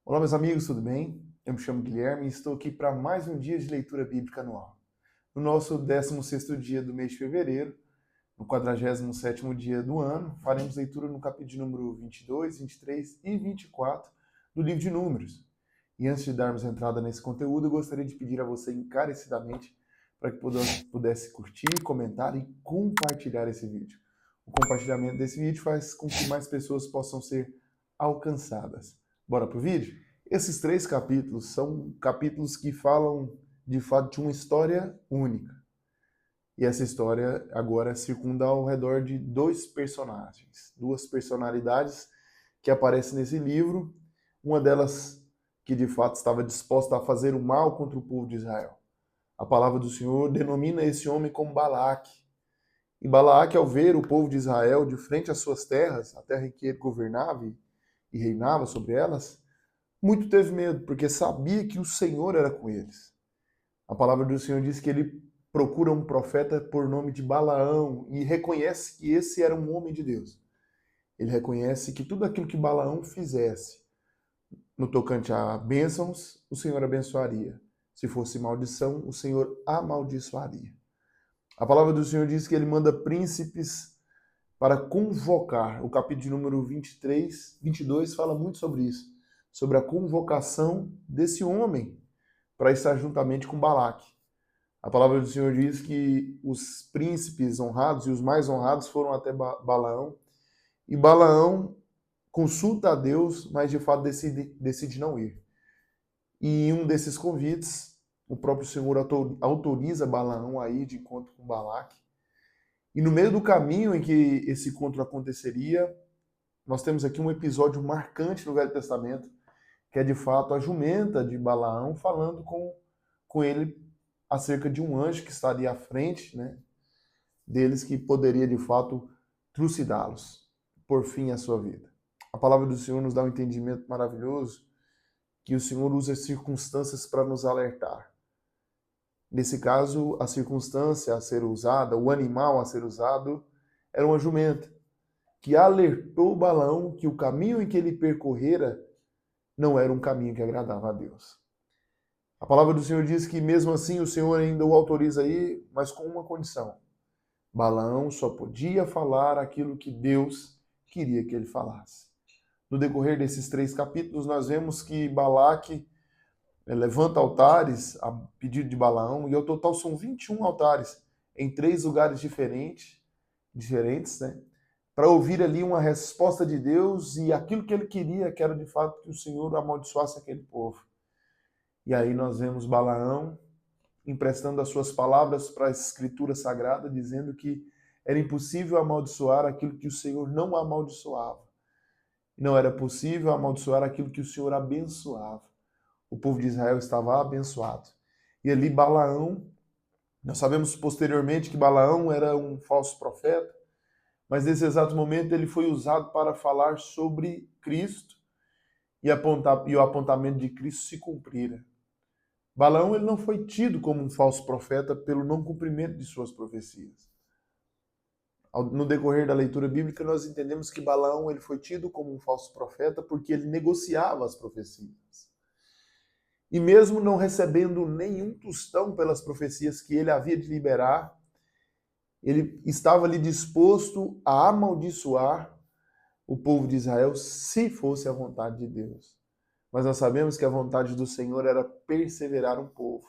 Olá, meus amigos, tudo bem? Eu me chamo Guilherme e estou aqui para mais um dia de leitura bíblica anual. No nosso 16º dia do mês de fevereiro, no 47º dia do ano, faremos leitura no capítulo de número 22, 23 e 24 do livro de Números. E antes de darmos entrada nesse conteúdo, eu gostaria de pedir a você encarecidamente para que pudesse curtir, comentar e compartilhar esse vídeo. O compartilhamento desse vídeo faz com que mais pessoas possam ser alcançadas. Bora pro vídeo? Esses 3 capítulos são capítulos que falam, de fato, de uma história única. E essa história agora circunda ao redor de 2 personagens, 2 personalidades que aparecem nesse livro. Uma delas que de fato estava disposta a fazer o mal contra o povo de Israel. A palavra do Senhor denomina esse homem como Balaque. E Balaque, ao ver o povo de Israel de frente às suas terras, a terra em que ele governava e reinava sobre elas, muito teve medo, porque sabia que o Senhor era com eles. A palavra do Senhor diz que ele procura um profeta por nome de Balaão e reconhece que esse era um homem de Deus. Ele reconhece que tudo aquilo que Balaão fizesse, no tocante a bênçãos, o Senhor abençoaria. Se fosse maldição, o Senhor amaldiçoaria. A palavra do Senhor diz que ele manda príncipes para convocar. O capítulo número 22 fala muito sobre isso, sobre a convocação desse homem para estar juntamente com Balaque. A palavra do Senhor diz que os príncipes honrados e os mais honrados foram até Balaão, e Balaão consulta a Deus, mas de fato decide não ir. E em um desses convites, o próprio Senhor autoriza Balaão a ir de encontro com Balaque. E no meio do caminho em que esse encontro aconteceria, nós temos aqui um episódio marcante no Velho Testamento, que é de fato a jumenta de Balaão falando com ele acerca de um anjo que estaria à frente, deles, que poderia de fato trucidá-los, por fim à sua vida. A palavra do Senhor nos dá um entendimento maravilhoso, que o Senhor usa as circunstâncias para nos alertar. Nesse caso, a circunstância a ser usada, o animal a ser usado, era uma jumenta, que alertou Balaão que o caminho em que ele percorrera não era um caminho que agradava a Deus. A palavra do Senhor diz que mesmo assim o Senhor ainda o autoriza a ir, mas com uma condição. Balaão só podia falar aquilo que Deus queria que ele falasse. No decorrer desses 3 capítulos, nós vemos que Balaque levanta altares a pedido de Balaão, e ao total são 21 altares em 3 lugares diferentes, para ouvir ali uma resposta de Deus e aquilo que ele queria, que era de fato que o Senhor amaldiçoasse aquele povo. E aí nós vemos Balaão emprestando as suas palavras para a Escritura Sagrada, dizendo que era impossível amaldiçoar aquilo que o Senhor não amaldiçoava. Não era possível amaldiçoar aquilo que o Senhor abençoava. O povo de Israel estava abençoado. E ali Balaão, nós sabemos posteriormente que Balaão era um falso profeta, mas nesse exato momento ele foi usado para falar sobre Cristo e o apontamento de Cristo se cumprira. Balaão ele não foi tido como um falso profeta pelo não cumprimento de suas profecias. No decorrer da leitura bíblica, nós entendemos que Balaão ele foi tido como um falso profeta porque ele negociava as profecias. E mesmo não recebendo nenhum tostão pelas profecias que ele havia de liberar, ele estava ali disposto a amaldiçoar o povo de Israel se fosse a vontade de Deus. Mas nós sabemos que a vontade do Senhor era perseverar um povo.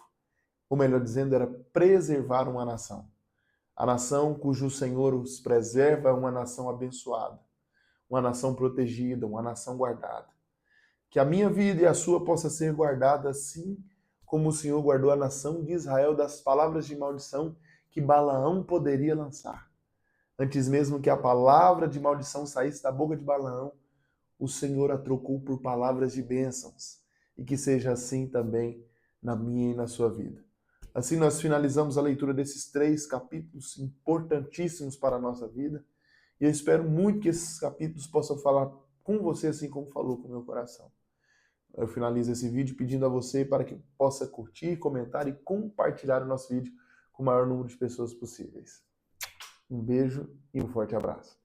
Ou melhor dizendo, era preservar uma nação. A nação cujo Senhor os preserva é uma nação abençoada, uma nação protegida, uma nação guardada. Que a minha vida e a sua possa ser guardada assim como o Senhor guardou a nação de Israel das palavras de maldição que Balaão poderia lançar. Antes mesmo que a palavra de maldição saísse da boca de Balaão, o Senhor a trocou por palavras de bênçãos. E que seja assim também na minha e na sua vida. Assim nós finalizamos a leitura desses 3 capítulos importantíssimos para a nossa vida. E eu espero muito que esses capítulos possam falar com você assim como falou com o meu coração. Eu finalizo esse vídeo pedindo a você para que possa curtir, comentar e compartilhar o nosso vídeo com o maior número de pessoas possíveis. Um beijo e um forte abraço.